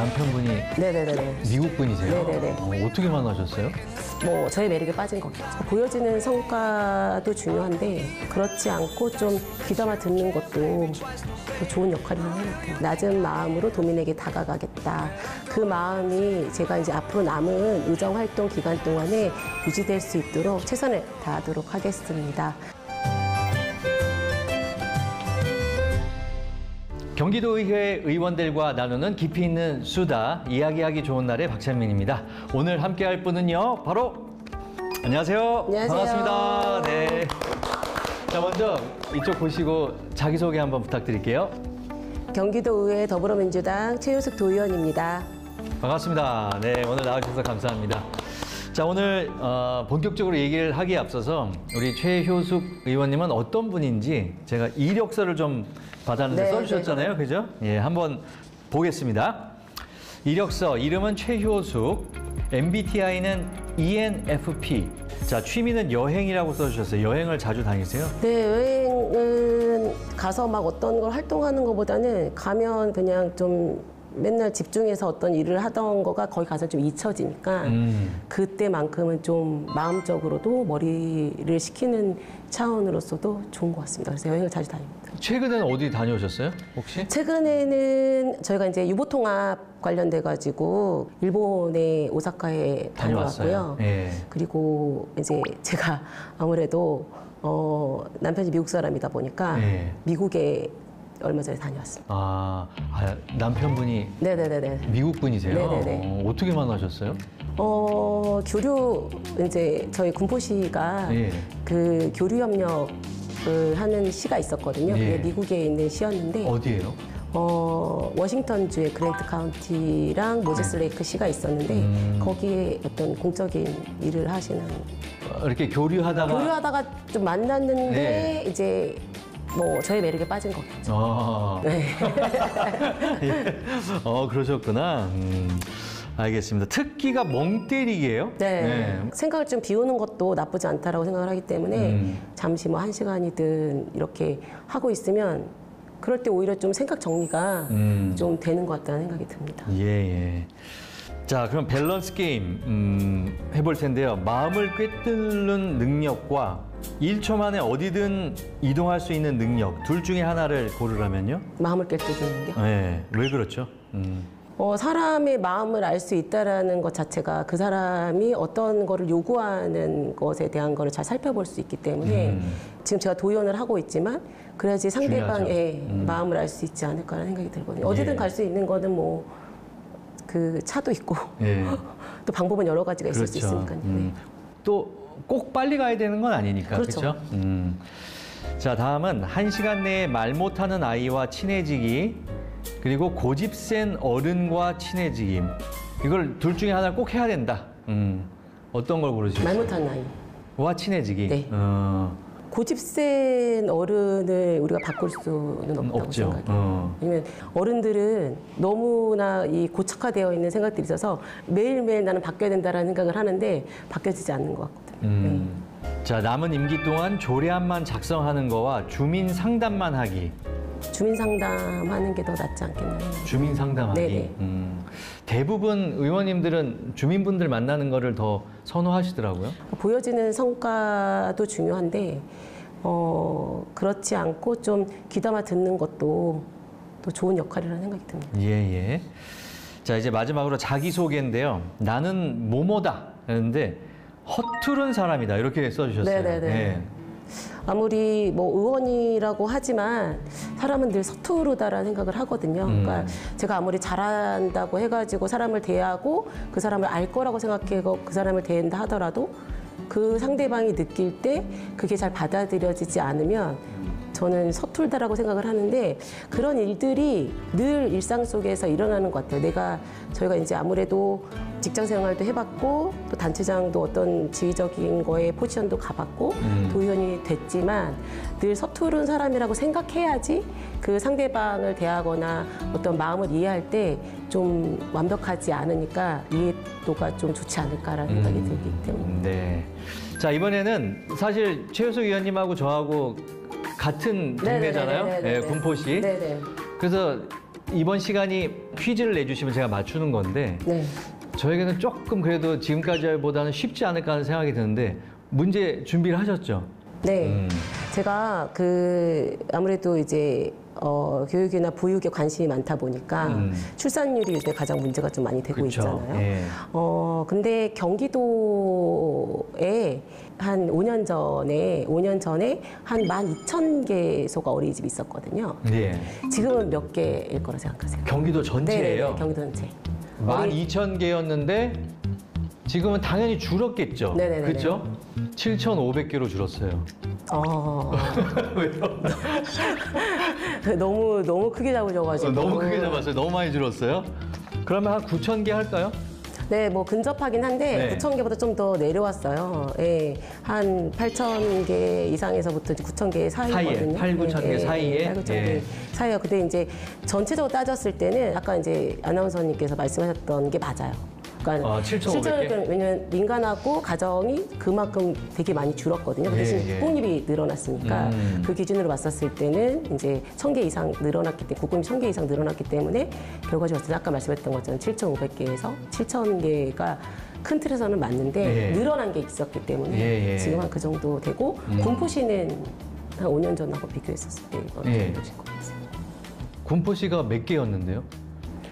남편분이 네네네. 미국 분이세요? 네네네. 어떻게 만나셨어요? 뭐 저의 매력에 빠진 거겠죠. 보여지는 성과도 중요한데 그렇지 않고 좀 귀담아 듣는 것도 또 좋은 역할이라고 생각해요. 낮은 마음으로 도민에게 다가가겠다. 그 마음이 제가 이제 앞으로 남은 의정 활동 기간 동안에 유지될 수 있도록 최선을 다하도록 하겠습니다. 경기도의회 의원들과 나누는 깊이 있는 수다, 이야기하기 좋은 날의 박찬민입니다. 오늘 함께할 분은요, 바로 안녕하세요. 안녕하세요. 반갑습니다. 네. 자, 먼저 이쪽 보시고 자기소개 한번 부탁드릴게요. 경기도의회 더불어민주당 최효숙 도의원입니다. 반갑습니다. 네, 오늘 나와주셔서 감사합니다. 자, 오늘 본격적으로 얘기를 하기에 앞서서 우리 최효숙 의원님은 어떤 분인지 제가 이력서를 좀 받았는데 써주셨잖아요. 그죠? 예, 한번 보겠습니다. 이력서, 이름은 최효숙, MBTI는 ENFP. 자, 취미는 여행이라고 써주셨어요. 여행을 자주 다니세요? 네, 여행은 가서 막 어떤 걸 활동하는 것보다는 가면 그냥 좀 맨날 집중해서 어떤 일을 하던 거가 거기 가서 좀 잊혀지니까 그때만큼은 좀 마음적으로도 머리를 식히는 차원으로서도 좋은 것 같습니다. 그래서 여행을 자주 다닙니다. 최근에는 어디 다녀오셨어요? 혹시? 최근에는 저희가 이제 유보통합 관련돼 가지고 일본의 오사카에 다녀왔고요. 예. 그리고 이제 제가 아무래도 남편이 미국 사람이다 보니까 예. 미국에 얼마 전에 다녀왔습니다. 남편분이 네네네. 미국 분이세요? 네네네. 어떻게 만나셨어요? 교류 이제 저희 군포시가 예. 그 교류 협력을 하는 시가 있었거든요. 예. 그게 미국에 있는 시였는데 어디예요? 워싱턴주의 그랜트 카운티랑 모제스 레이크 시가 있었는데 거기에 어떤 공적인 일을 하시는 이렇게 교류하다가 좀 만났는데 네. 이제 뭐 저의 매력에 빠진 거겠죠. 네. 예. 그러셨구나. 알겠습니다. 특기가 멍 때리기예요? 네. 생각을 좀 비우는 것도 나쁘지 않다라고 생각을 하기 때문에 잠시 뭐 1시간이든 이렇게 하고 있으면 그럴 때 오히려 좀 생각 정리가 좀 되는 것 같다는 생각이 듭니다. 예. 자, 그럼 밸런스 게임 해볼 텐데요. 마음을 꿰뚫는 능력과 1초 만에 어디든 이동할 수 있는 능력, 둘 중에 하나를 고르라면요? 마음을 꿰뚫는 게? 네, 왜 그렇죠? 사람의 마음을 알 수 있다라는 것 자체가 그 사람이 어떤 거를 요구하는 것에 대한 거를 잘 살펴볼 수 있기 때문에 지금 제가 도연을 하고 있지만 그래야지 상대방의 마음을 알 수 있지 않을까라는 생각이 들거든요. 어디든 예. 갈 수 있는 거는 뭐 그 차도 있고 예. 또 방법은 여러 가지가 있을 수 그렇죠. 있으니까요. 네. 또 꼭 빨리 가야 되는 건 아니니까. 그렇죠. 그렇죠? 자, 다음은 1시간 내에 말 못하는 아이와 친해지기, 그리고 고집 센 어른과 친해지기. 이걸 둘 중에 하나를 꼭 해야 된다. 어떤 걸 고르시겠어요? 말 못하는 아이. 와 친해지기. 네. 고집 센 어른을 우리가 바꿀 수는 없다고 없죠. 생각해요. 왜냐면 어른들은 너무나 이 고착화되어 있는 생각들이 있어서 매일매일 나는 바뀌어야 된다는 생각을 하는데 바뀌어지지 않는 것 같거든요. 자, 남은 임기 동안 조례안만 작성하는 거와 주민 상담만 하기. 주민 상담하는 게 더 낫지 않겠나요? 주민 상담하기. 네네. 대부분 의원님들은 주민분들 만나는 거를 더 선호하시더라고요. 보여지는 성과도 중요한데 그렇지 않고 좀 귀담아 듣는 것도 또 좋은 역할이라는 생각이 듭니다. 예. 자, 이제 마지막으로 자기소개인데요. 나는 뭐뭐다. 했는데 허투른 사람이다. 이렇게 써주셨어요. 네네네. 예. 아무리 뭐 의원이라고 하지만 사람은 늘 서투르다라는 생각을 하거든요. 그러니까 제가 아무리 잘한다고 해가지고 사람을 대하고 그 사람을 알 거라고 생각해서 그 사람을 대한다 하더라도 그 상대방이 느낄 때 그게 잘 받아들여지지 않으면 저는 서툴다라고 생각을 하는데 그런 일들이 늘 일상 속에서 일어나는 것 같아요. 저희가 이제 아무래도 직장 생활도 해봤고 또 단체장도 어떤 지휘적인 거에 포지션도 가봤고 도의원이 됐지만 늘 서투른 사람이라고 생각해야지 그 상대방을 대하거나 어떤 마음을 이해할 때 좀 완벽하지 않으니까 이해도가 좀 좋지 않을까라는 생각이 들기 때문에. 네. 자, 이번에는 사실 최효숙 의원님하고 저하고 같은 동네잖아요. 네, 군포시. 네네. 그래서 이번 시간이 퀴즈를 내주시면 제가 맞추는 건데 네. 저에게는 조금 그래도 지금까지보다는 쉽지 않을까 하는 생각이 드는데 문제 준비를 하셨죠? 네. 제가 아무래도 이제 교육이나 보육에 관심이 많다 보니까 출산율이 요즘에 가장 문제가 좀 많이 되고 그쵸. 있잖아요. 예. 근데 경기도에 한 5년 전에 한 12,000개소가 어린이집이 있었거든요. 예. 지금은 몇 개일 거라 생각하세요? 경기도 전체예요. 네, 경기도 전체. 12,000개였는데 지금은 당연히 줄었겠죠. 네네네네. 그렇죠? 7,500개로 줄었어요. 왜요? 너무 크게 잡으셔가지고. 너무 크게 잡았어요. 너무 많이 줄었어요. 그러면 한 9,000개 할까요? 네, 뭐 근접하긴 한데 네. 9,000개보다 좀 더 내려왔어요. 예, 한 8,000개 이상에서부터 이제 9,000개 사이거든요. 8, 9,000개 사이에? 8, 9,000개 예. 사이요. 근데 이제 전체적으로 따졌을 때는 아까 이제 아나운서님께서 말씀하셨던 게 맞아요. 그러니까 7,500개? 왜냐면 민간하고 가정이 그만큼 되게 많이 줄었거든요. 그 대신 예. 국공립이 늘어났으니까 그 기준으로 봤었을 때는 이제 1,000개 이상 늘어났기 때문에 국공립 1,000개 이상 늘어났기 때문에 결과적으로 아까 말씀했던 것처럼 7,500개에서 7,000개가 큰 틀에서는 맞는데 예. 늘어난 게 있었기 때문에 예. 지금 한 그 정도 되고 군포시는 한 5년 전하고 비교했었을 때 어느 예. 정도실 것 같습니다. 군포시가 몇 개였는데요?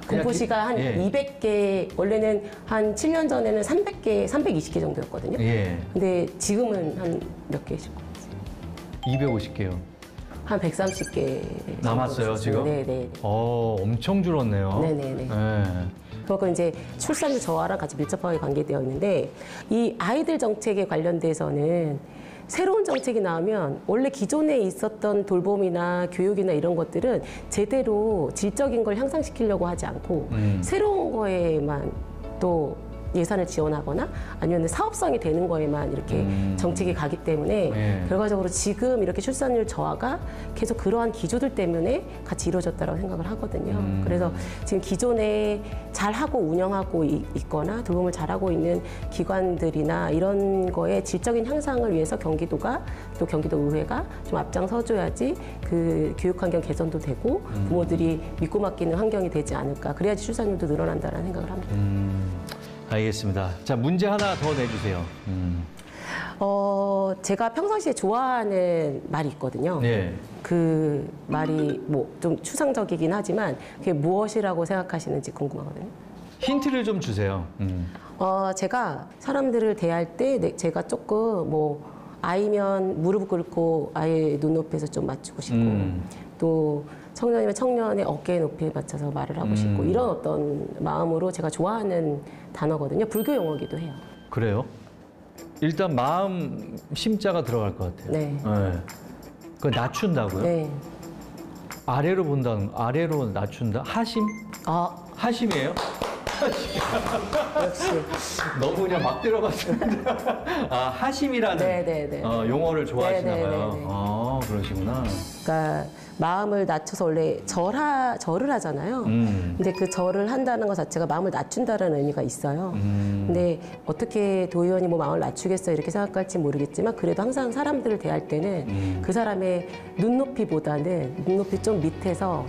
군포시가 한 예. 200개, 원래는 한 7년 전에는 300개, 320개 정도였거든요. 예. 근데 지금은 한 몇 개실 것 같아요? 250개요. 한 130개 남았어요, 지금? 네네. 엄청 줄었네요. 네네네. 예. 그만큼 이제 출산율 저하랑 같이 밀접하게 관계되어 있는데 이 아이들 정책에 관련돼서는 새로운 정책이 나오면 원래 기존에 있었던 돌봄이나 교육이나 이런 것들은 제대로 질적인 걸 향상시키려고 하지 않고 새로운 거에만 또 예산을 지원하거나 아니면 사업성이 되는 거에만 이렇게 정책이 가기 때문에 네. 결과적으로 지금 이렇게 출산율 저하가 계속 그러한 기조들 때문에 같이 이루어졌다고 생각을 하거든요. 그래서 지금 기존에 잘하고 운영하고 있거나 돌봄을 잘하고 있는 기관들이나 이런 거에 질적인 향상을 위해서 경기도가 또 경기도 의회가 좀 앞장서줘야지 그 교육 환경 개선도 되고 부모들이 믿고 맡기는 환경이 되지 않을까. 그래야지 출산율도 늘어난다는 생각을 합니다. 알겠습니다. 자, 문제 하나 더 내주세요. 제가 평상시에 좋아하는 말이 있거든요. 네. 그 말이 뭐 좀 추상적이긴 하지만 그게 무엇이라고 생각하시는지 궁금하거든요. 힌트를 좀 주세요. 제가 사람들을 대할 때 제가 조금 뭐 아이면 무릎 꿇고 아이의 눈높이에서 좀 맞추고 싶고 또 청년이면 청년의 어깨 높이에 맞춰서 말을 하고 싶고 이런 어떤 마음으로 제가 좋아하는 단어거든요. 불교 용어기도 해요. 그래요? 일단 마음 심자가 들어갈 것 같아요. 네. 그거 낮춘다고요? 네. 아래로 낮춘다? 하심? 하심이에요? 역시. 너무 그냥 막 들어갔는데. 하심이라는 네네네. 용어를 좋아하시나 네네네네. 봐요. 그러시구나. 그러니까 마음을 낮춰서 원래 절을 하잖아요. 근데 그 절을 한다는 것 자체가 마음을 낮춘다는 의미가 있어요. 근데 어떻게 도의원이 뭐 마음을 낮추겠어 이렇게 생각할지 모르겠지만 그래도 항상 사람들을 대할 때는 그 사람의 눈높이보다는 눈높이 좀 밑에서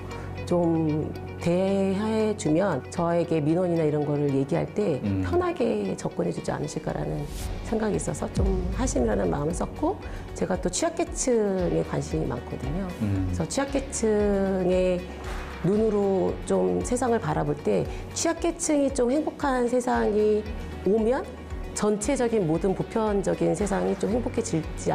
좀 대해주면 저에게 민원이나 이런 거를 얘기할 때 편하게 접근해주지 않으실까라는 생각이 있어서 좀 하심이라는 마음을 썼고 제가 또 취약계층에 관심이 많거든요. 그래서 취약계층의 눈으로 좀 세상을 바라볼 때 취약계층이 좀 행복한 세상이 오면 전체적인 모든 보편적인 세상이 좀 행복해지지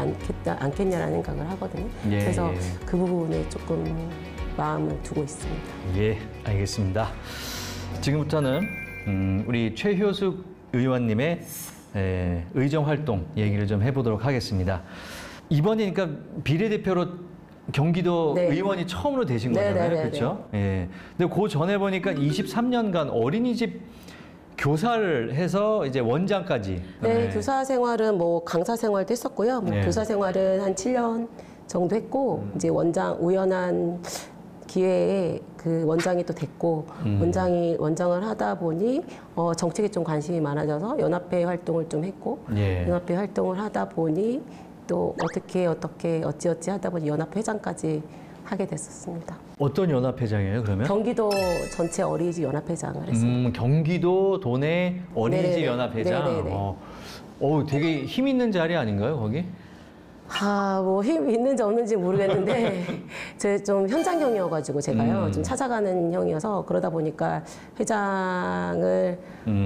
않겠냐라는 생각을 하거든요. 예, 그래서 예. 그 부분에 조금 마음을 두고 있습니다. 예, 알겠습니다. 지금부터는 우리 최효숙 의원님의 의정 활동 얘기를 좀 해보도록 하겠습니다. 이번이니까 비례대표로 경기도 네. 의원이 처음으로 되신 네, 거잖아요, 네, 네, 그렇죠? 예. 근데 그 전에 보니까 23년간 어린이집 교사를 해서 이제 원장까지. 네, 교사 생활은 뭐 강사 생활도 했었고요. 뭐 네. 교사 생활은 한 7년 정도 했고 이제 우연한 기회에 그 원장이 또 됐고 원장을 하다 보니 정책에 좀 관심이 많아져서 연합회 활동을 좀 했고 예. 연합회 활동을 하다 보니 또 어찌 하다 보니 연합회 회장까지 하게 됐었습니다. 어떤 연합회장이에요, 그러면? 경기도 전체 어린이집 연합회장을 했습니다. 경기도 도내 어린이집 네네네. 연합회장. 네네네. 되게 힘 있는 자리 아닌가요, 거기? 뭐 힘 있는지 없는지 모르겠는데 제 좀 현장형이어가지고 제가요 좀 찾아가는 형이어서 그러다 보니까 회장을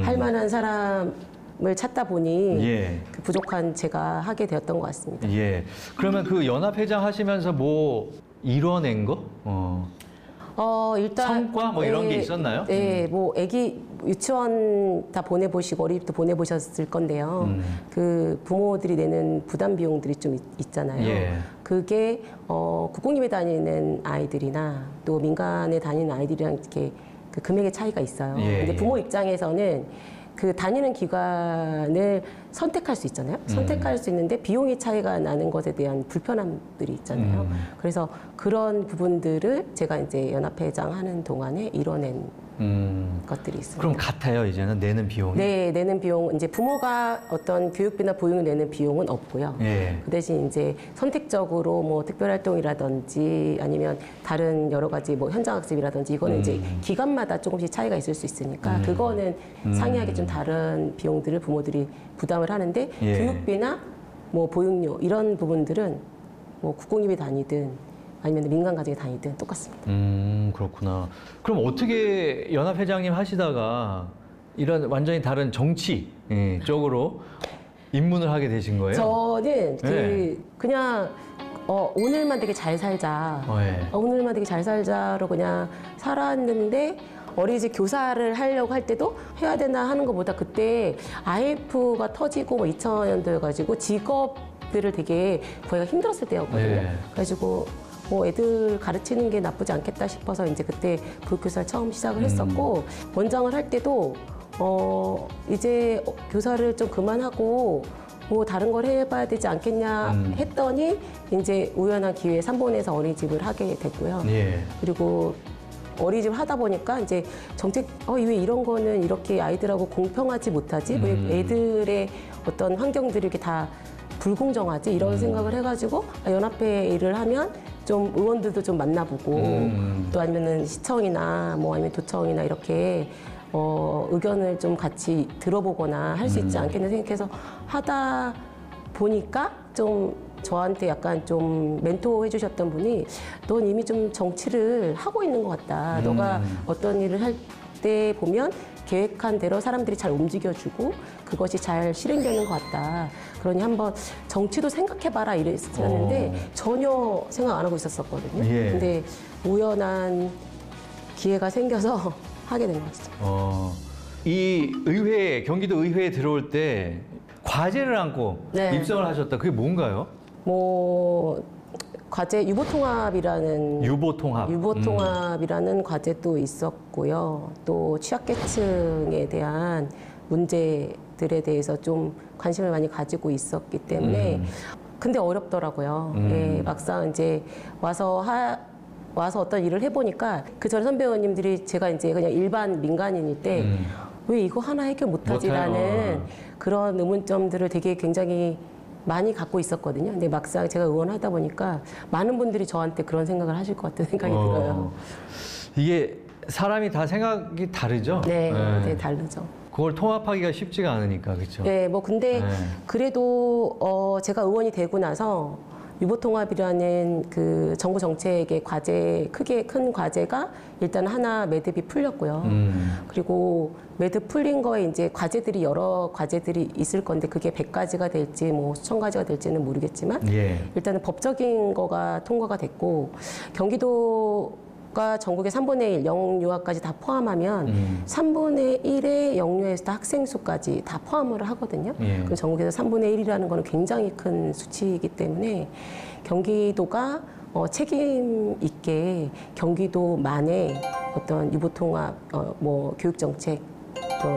할 만한 사람을 찾다 보니 예. 그 부족한 제가 하게 되었던 것 같습니다. 예. 그러면 그 연합회장 하시면서 뭐 이뤄낸 거? 일단 성과 뭐 이런 게 있었나요? 네, 뭐 아기 유치원 다 보내보시고 어린이집도 보내보셨을 건데요. 그 부모들이 내는 부담 비용들이 좀 있잖아요. 예. 그게 국공립에 다니는 아이들이나 또 민간에 다니는 아이들이랑 이렇게 그 금액의 차이가 있어요. 예, 근데 예. 부모 입장에서는 그 다니는 기관을 선택할 수 있잖아요. 선택할 수 있는데 비용의 차이가 나는 것에 대한 불편함들이 있잖아요. 그래서 그런 부분들을 제가 이제 연합회장 하는 동안에 이뤄낸 것들이 있습니다. 그럼 같아요, 이제는 내는 비용이? 네, 내는 비용, 이제 부모가 어떤 교육비나 보육을 내는 비용은 없고요. 예. 그 대신 이제 선택적으로 뭐 특별활동이라든지 아니면 다른 여러 가지 뭐 현장학습이라든지 이거는 이제 기관마다 조금씩 차이가 있을 수 있으니까 그거는 상이하게 좀 다른 비용들을 부모들이 부담을 하는데 예. 교육비나 뭐 보육료 이런 부분들은 뭐 국공립에 다니든 아니면 민간 가정에 다니든 똑같습니다. 그렇구나. 그럼 어떻게 연합회장님 하시다가 이런 완전히 다른 정치 쪽으로 입문을 하게 되신 거예요? 저는 네. 그냥 오늘만 되게 잘 살자. 예. 오늘만 되게 잘 살자로 그냥 살았는데 어린이집 교사를 하려고 할 때도 해야 되나 하는 것보다 그때 IMF가 터지고 뭐 2000년도여가지고 직업들을 되게 구하기가 힘들었을 때였거든요. 네. 그래가지고 뭐 애들 가르치는 게 나쁘지 않겠다 싶어서 이제 그때 보육교사를 처음 시작을 했었고 원장을 할 때도 이제 교사를 좀 그만하고 뭐 다른 걸 해봐야 되지 않겠냐 했더니 이제 우연한 기회에 3본에서 어린이집을 하게 됐고요. 예. 그리고 어린이집 하다 보니까 이제 정책 왜 이런 거는 이렇게 아이들하고 공평하지 못하지? 왜 애들의 어떤 환경들이 이렇게 다 불공정하지? 이런 생각을 해가지고 연합회 일을 하면 좀 의원들도 좀 만나보고 또 아니면은 시청이나 뭐 아니면 도청이나 이렇게 의견을 좀 같이 들어보거나 할 수 있지 않겠나 생각해서 하다 보니까 좀 저한테 약간 좀 멘토 해주셨던 분이 넌 이미 좀 정치를 하고 있는 것 같다. 너가 어떤 일을 할 때 보면 계획한 대로 사람들이 잘 움직여주고 그것이 잘 실행되는 것 같다. 그러니 한번 정치도 생각해봐라 이랬었는데 전혀 생각 안 하고 있었었거든요. 예. 근데 우연한 기회가 생겨서 하게 된 거죠. 이 의회, 경기도 의회에 들어올 때 과제를 안고 네. 입성을 하셨다. 그게 뭔가요? 뭐 과제 유보통합이라는 유보통합. 유보통합이라는 과제도 있었고요. 또 취약계층에 대한 문제들에 대해서 좀 관심을 많이 가지고 있었기 때문에 근데 어렵더라고요. 예, 막상 이제 와서 어떤 일을 해보니까 그 전 선배 의원님들이 제가 이제 그냥 일반 민간인일 때 왜 이거 하나 해결 못하지라는 그런 의문점들을 되게 굉장히 많이 갖고 있었거든요. 근데 막상 제가 의원하다 보니까 많은 분들이 저한테 그런 생각을 하실 것 같은 생각이 들어요. 이게 사람이 다 생각이 다르죠? 네, 네. 네, 다르죠. 그걸 통합하기가 쉽지가 않으니까, 그렇죠? 네, 뭐 근데 네. 그래도 제가 의원이 되고 나서 유보통합이라는 그 정부 정책의 과제, 크게 큰 과제가 일단 하나 매듭이 풀렸고요. 그리고 매듭 풀린 거에 이제 과제들이 여러 과제들이 있을 건데 그게 100가지가 될지 뭐 수천 가지가 될지는 모르겠지만 예. 일단은 법적인 거가 통과가 됐고 경기도가 전국의 3분의 1 영유아까지 다 포함하면 3분의 1의 영유아에서 학생 수까지 다 포함을 하거든요. 예. 그럼 전국에서 3분의 1이라는 거는 굉장히 큰 수치이기 때문에 경기도가 책임 있게 경기도만의 어떤 유보통합, 뭐 교육정책,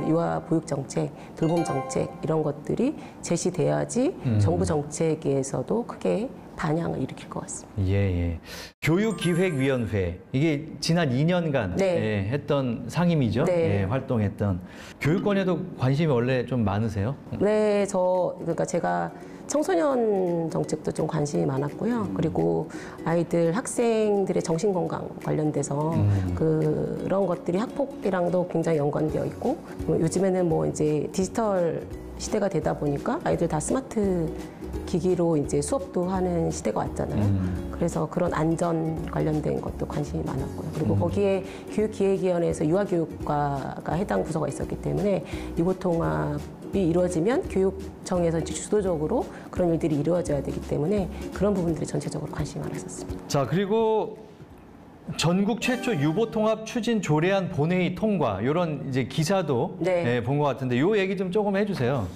유아 보육 정책, 돌봄 정책 이런 것들이 제시돼야지 정부 정책에서도 크게 반향을 일으킬 것 같습니다. 예, 예. 교육기획위원회 이게 지난 2년간 네. 예, 했던 상임이죠. 네. 예, 활동했던 교육권에도 관심이 원래 좀 많으세요? 네, 그러니까 제가 청소년 정책도 좀 관심이 많았고요. 그리고 아이들, 학생들의 정신건강 관련돼서 그런 것들이 학폭이랑도 굉장히 연관되어 있고, 요즘에는 뭐 이제 디지털 시대가 되다 보니까 아이들 다 스마트 기기로 이제 수업도 하는 시대가 왔잖아요. 그래서 그런 안전 관련된 것도 관심이 많았고요. 그리고 거기에 교육기획위원회에서 유아교육과가 해당 부서가 있었기 때문에 유보통합이 이루어지면 교육청에서 이제 주도적으로 그런 일들이 이루어져야 되기 때문에 그런 부분들이 전체적으로 관심이 많았었습니다. 자, 그리고 전국 최초 유보통합 추진 조례안 본회의 통과 이런 이제 기사도 네. 예, 본 것 같은데 요 얘기 좀 조금 해주세요.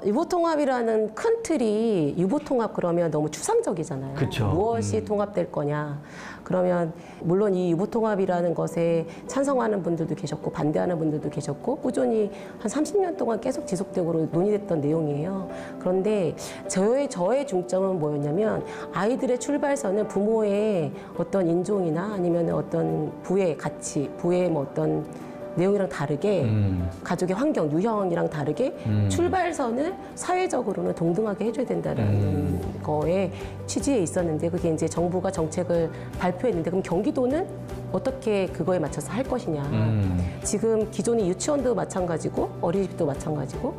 유보통합이라는 큰 틀이 유보통합 그러면 너무 추상적이잖아요. 그쵸. 무엇이 통합될 거냐. 그러면 물론 이 유보통합이라는 것에 찬성하는 분들도 계셨고 반대하는 분들도 계셨고 꾸준히 한 30년 동안 계속 지속적으로 논의됐던 내용이에요. 그런데 저의 중점은 뭐였냐면 아이들의 출발선은 부모의 어떤 인종이나 아니면 어떤 부의 가치, 부의 뭐 어떤 내용이랑 다르게 가족의 환경, 유형이랑 다르게 출발선을 사회적으로는 동등하게 해줘야 된다는 거에 취지에 있었는데 그게 이제 정부가 정책을 발표했는데 그럼 경기도는 어떻게 그거에 맞춰서 할 것이냐. 지금 기존의 유치원도 마찬가지고 어린이집도 마찬가지고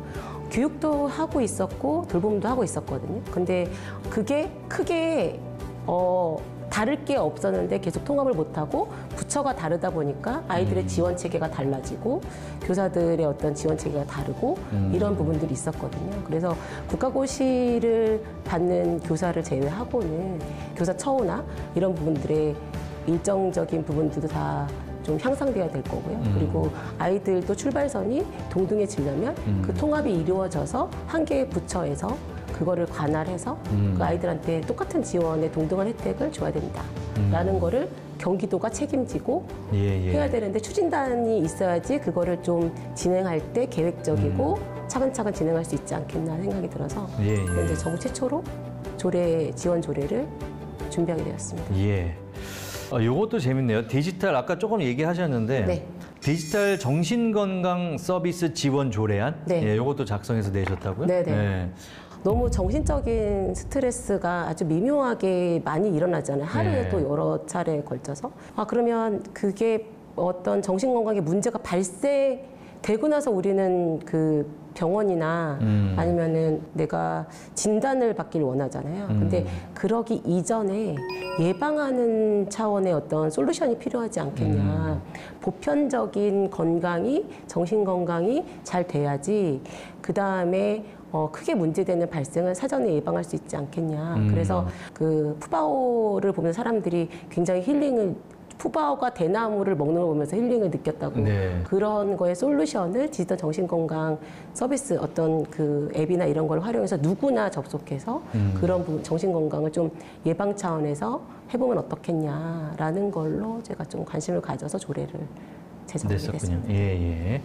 교육도 하고 있었고 돌봄도 하고 있었거든요. 근데 그게 크게 다를 게 없었는데 계속 통합을 못하고 부처가 다르다 보니까 아이들의 지원 체계가 달라지고 교사들의 어떤 지원 체계가 다르고 이런 부분들이 있었거든요. 그래서 국가고시를 받는 교사를 제외하고는 교사 처우나 이런 부분들의 일정적인 부분들도 다 좀 향상돼야 될 거고요. 그리고 아이들도 출발선이 동등해지려면 그 통합이 이루어져서 한 개의 부처에서 그거를 관할해서 그 아이들한테 똑같은 지원의 동등한 혜택을 줘야 된다라는 거를 경기도가 책임지고 해야 되는데 추진단이 있어야지 그거를 좀 진행할 때 계획적이고 차근차근 진행할 수 있지 않겠나 생각이 들어서 그런데 전국 최초로 지원 조례를 준비하게 되었습니다. 예. 요것도 재밌네요. 디지털 아까 조금 얘기하셨는데 네. 디지털 정신건강 서비스 지원 조례안 네. 예, 요것도 작성해서 내셨다고요? 네네. 예. 너무 정신적인 스트레스가 아주 미묘하게 많이 일어나잖아요. 하루에 네. 또 여러 차례에 걸쳐서. 그러면 그게 어떤 정신건강에 문제가 발생되고 나서 우리는 그 병원이나 아니면은 내가 진단을 받길 원하잖아요. 근데 그러기 이전에 예방하는 차원의 어떤 솔루션이 필요하지 않겠냐. 보편적인 건강이, 정신건강이 잘 돼야지 그 다음에 크게 문제되는 발생을 사전에 예방할 수 있지 않겠냐. 그래서 그 푸바오를 보면 사람들이 굉장히 푸바오가 대나무를 먹는 거 보면서 힐링을 느꼈다고. 네. 그런 거에 솔루션을 디지털 정신건강 서비스 어떤 그 앱이나 이런 걸 활용해서 누구나 접속해서 그런 부분, 정신건강을 좀 예방 차원에서 해보면 어떻겠냐라는 걸로 제가 좀 관심을 가져서 조례를 제정하게 됐습니다. 예, 예.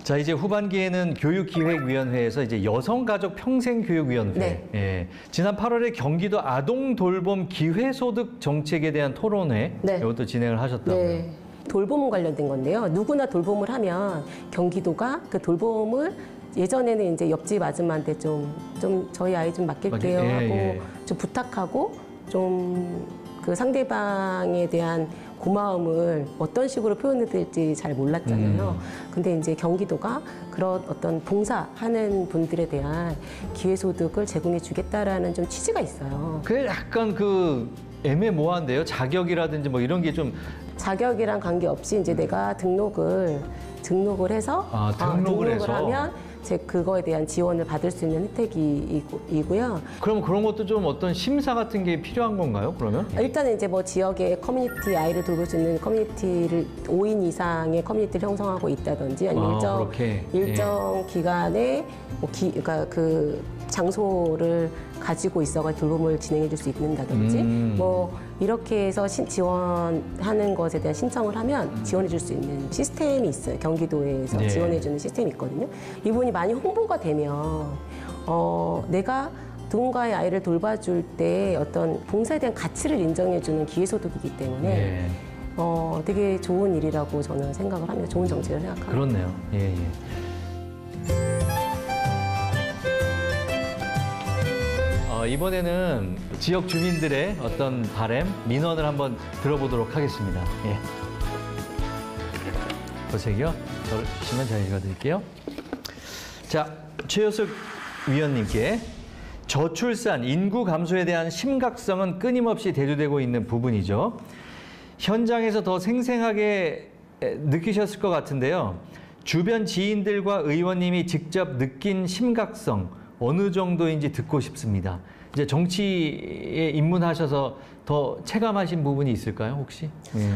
자, 이제 후반기에는 교육기획위원회에서 이제 여성가족평생교육위원회. 네. 예. 지난 8월에 경기도 아동돌봄 기회소득 정책에 대한 토론회. 네. 이것도 진행을 하셨다고요. 네. 돌봄 관련된 건데요. 누구나 돌봄을 하면 경기도가 그 돌봄을 예전에는 이제 옆집 아줌마한테 좀 저희 아이 좀 맡길게요 예, 하고 예. 좀 부탁하고 좀 그 상대방에 대한 고마움을 어떤 식으로 표현해야 될지 잘 몰랐잖아요. 근데 이제 경기도가 그런 어떤 봉사하는 분들에 대한 기회소득을 제공해 주겠다라는 좀 취지가 있어요. 그게 약간 그 애매모호한데요. 자격이라든지 뭐 이런 게 좀. 자격이랑 관계없이 이제 내가 등록을 해서 등록을 해서. 하면 그거에 대한 지원을 받을 수 있는 혜택이고요. 그럼 그런 것도 좀 어떤 심사 같은 게 필요한 건가요? 그러면? 일단은 이제 뭐 지역의 커뮤니티 아이를 돌볼 수 있는 커뮤니티를 5인 이상의 커뮤니티를 형성하고 있다든지 아니면 일정 기간에 그러니까 그 장소를 가지고 있어가 돌봄을 진행해 줄 수 있는다든지 뭐 이렇게 해서 지원하는 것에 대한 신청을 하면 지원해 줄 수 있는 시스템이 있어요. 경기도에서 지원해 주는 시스템이 있거든요. 이 부분이 많이 홍보가 되면 내가 누군가의 아이를 돌봐줄 때 어떤 봉사에 대한 가치를 인정해주는 기회소득이기 때문에 예. 되게 좋은 일이라고 저는 생각을 합니다. 좋은 정책을 생각합니다. 그렇네요. 예, 예. 이번에는 지역 주민들의 어떤 바람, 민원을 한번 들어보도록 하겠습니다. 예. 보세요. 저를 주시면 제가 읽어드릴게요. 자, 최효숙 위원님께 저출산, 인구 감소에 대한 심각성은 끊임없이 대두되고 있는 부분이죠. 현장에서 더 생생하게 느끼셨을 것 같은데요. 주변 지인들과 의원님이 직접 느낀 심각성 어느 정도인지 듣고 싶습니다. 이제 정치에 입문하셔서 더 체감하신 부분이 있을까요, 혹시? 예.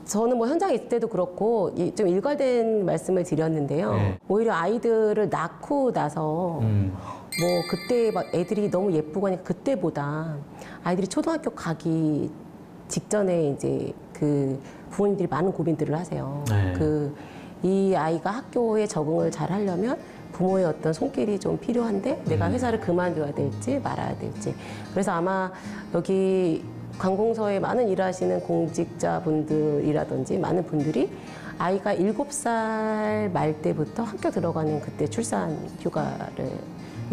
저는 뭐 현장에 있을 때도 그렇고 좀 일괄된 말씀을 드렸는데요. 네. 오히려 아이들을 낳고 나서 뭐 그때 막 애들이 너무 예쁘고 하니까 그때보다 아이들이 초등학교 가기 직전에 이제 그 부모님들이 많은 고민들을 하세요. 네. 이 아이가 학교에 적응을 잘 하려면 부모의 어떤 손길이 좀 필요한데 내가 회사를 그만둬야 될지 말아야 될지. 그래서 아마 여기 관공서에 많은 일하시는 공직자분들이라든지 많은 분들이 아이가 7살 말 때부터 학교 들어가는 그때 출산 휴가를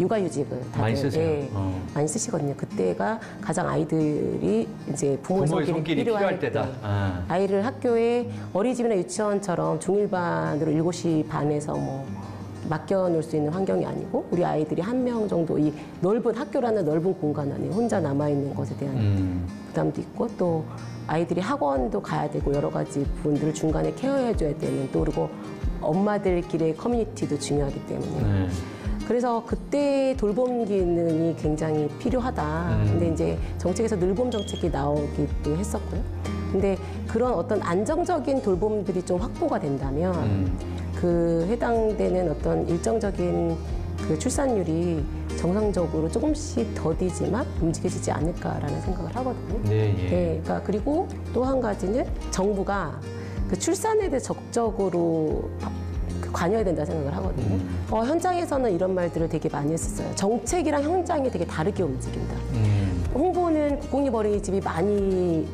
육아휴직을 다들 많이 쓰세요. 예, 많이 쓰시거든요. 그때가 가장 아이들이 이제 부모의 손길이 필요할 때다. 아이를 학교에 어린이집이나 유치원처럼 중일반으로 7시 반에서 뭐 맡겨놓을 수 있는 환경이 아니고 우리 아이들이 한 명 정도 이 넓은 학교라는 넓은 공간 안에 혼자 남아있는 것에 대한 부담도 있고 또 아이들이 학원도 가야 되고 여러 가지 부분들을 중간에 케어해줘야 되는 또 그리고 엄마들끼리의 커뮤니티도 중요하기 때문에 그래서 그때 돌봄 기능이 굉장히 필요하다. 근데 이제 정책에서 늘봄 정책이 나오기도 했었고요. 근데 그런 어떤 안정적인 돌봄들이 좀 확보가 된다면 그 해당되는 어떤 일정적인 그 출산율이 정상적으로 조금씩 더디지만 움직여지지 않을까라는 생각을 하거든요. 네, 예. 네, 그러니까 그리고 또 한 가지는 정부가 그 출산에 대해 적극적으로 관여해야 된다 생각을 하거든요. 현장에서는 이런 말들을 되게 많이 했었어요. 정책이랑 현장이 되게 다르게 움직인다. 홍보는 국공립어린이집이 많이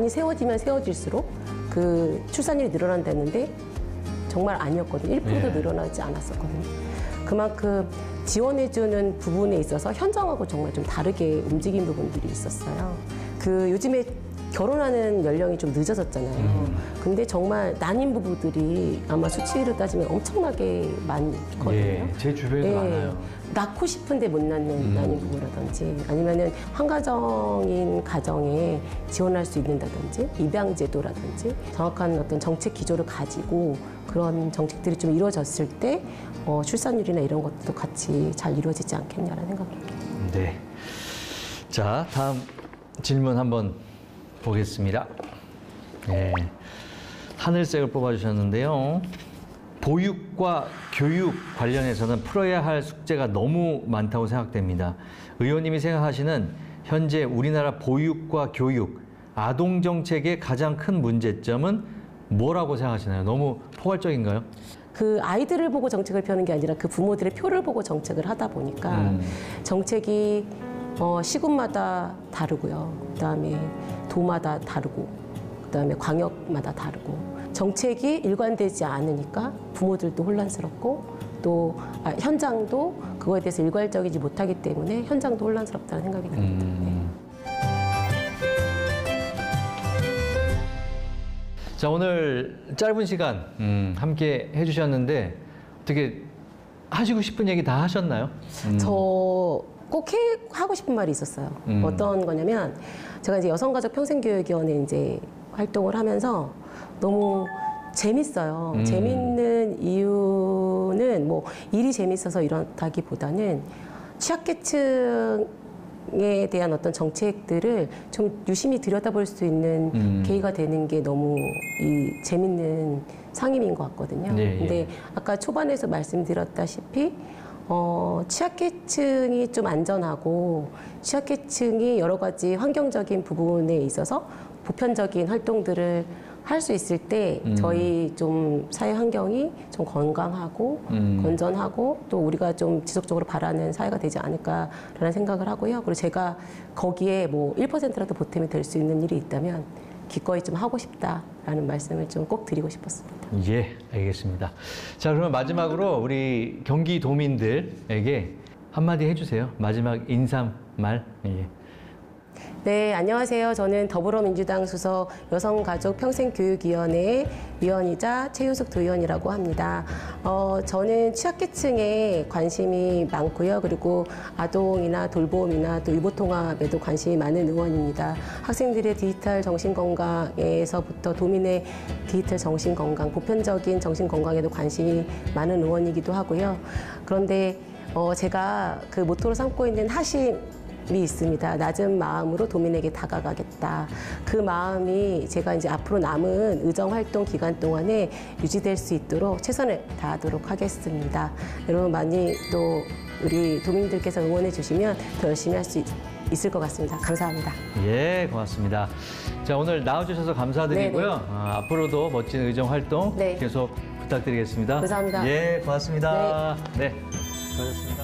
세워지면 세워질수록 그 출산율이 늘어난다는데 정말 아니었거든요. 1%도 늘어나지 않았었거든요. 그만큼 지원해주는 부분에 있어서 현장하고 정말 좀 다르게 움직인 부분들이 있었어요. 요즘에 결혼하는 연령이 좀 늦어졌잖아요. 근데 정말 난임 부부들이 아마 수치로 따지면 엄청나게 많거든요. 예, 제 주변에도 많아요. 낳고 싶은데 못 낳는 난임 부부라든지 아니면은 한가정인 가정에 지원할 수 있는다든지 입양제도라든지 정확한 어떤 정책 기조를 가지고 그런 정책들이 좀 이루어졌을 때 출산율이나 이런 것도 같이 잘 이루어지지 않겠냐라는 생각입니다. 네. 자, 다음 질문 한번 보겠습니다. 네. 하늘색을 뽑아주셨는데요. 보육과 교육 관련해서는 풀어야 할 숙제가 너무 많다고 생각됩니다. 의원님이 생각하시는 현재 우리나라 보육과 교육, 아동 정책의 가장 큰 문제점은 뭐라고 생각하시나요? 너무 포괄적인가요? 그 아이들을 보고 정책을 펴는 게 아니라 그 부모들의 표를 보고 정책을 하다 보니까 정책이 시군마다 다르고요. 그다음에 도마다 다르고 그다음에 광역마다 다르고 정책이 일관되지 않으니까 부모들도 혼란스럽고 또 현장도 그거에 대해서 일괄적이지 못하기 때문에 현장도 혼란스럽다는 생각이 듭니다. 네. 자, 오늘 짧은 시간 함께 해주셨는데 어떻게 하시고 싶은 얘기 다 하셨나요? 저 꼭 하고 싶은 말이 있었어요. 어떤 거냐면 제가 이제 여성가족평생교육위원회 이제 활동을 하면서 너무 재밌어요. 재밌는 이유는 뭐 일이 재밌어서 이렇다기보다는 취약계층에 대한 어떤 정책들을 좀 유심히 들여다볼 수 있는 계기가 되는 게 너무 재밌는 상임인 것 같거든요. 네, 근데 예. 아까 초반에서 말씀드렸다시피 취약계층이 좀 안전하고 취약계층이 여러 가지 환경적인 부분에 있어서 보편적인 활동들을 할 수 있을 때 저희 좀 사회 환경이 좀 건강하고 건전하고 또 우리가 좀 지속적으로 바라는 사회가 되지 않을까라는 생각을 하고요. 그리고 제가 거기에 뭐 1%라도 보탬이 될 수 있는 일이 있다면 기꺼이 좀 하고 싶다라는 말씀을 좀 꼭 드리고 싶었습니다. 예, 알겠습니다. 자, 그러면 마지막으로 우리 경기도민들에게 한마디 해주세요. 마지막 인사말. 예. 네, 안녕하세요. 저는 더불어민주당 수석 여성가족평생교육위원회 위원이자 최효숙 도의원이라고 합니다. 저는 취약계층에 관심이 많고요. 그리고 아동이나 돌봄이나 또 유보통합에도 관심이 많은 의원입니다. 학생들의 디지털 정신건강에서부터 도민의 디지털 정신건강, 보편적인 정신건강에도 관심이 많은 의원이기도 하고요. 그런데 제가 그 모토로 삼고 있는 하심이 있습니다. 낮은 마음으로 도민에게 다가가겠다. 그 마음이 제가 이제 앞으로 남은 의정 활동 기간 동안에 유지될 수 있도록 최선을 다하도록 하겠습니다. 여러분 많이 또 우리 도민들께서 응원해 주시면 더 열심히 할 수 있을 것 같습니다. 감사합니다. 예, 고맙습니다. 자, 오늘 나와주셔서 감사드리고요. 네네. 앞으로도 멋진 의정 활동 네. 계속 부탁드리겠습니다. 감사합니다. 예, 고맙습니다. 네. 수고하셨습니다.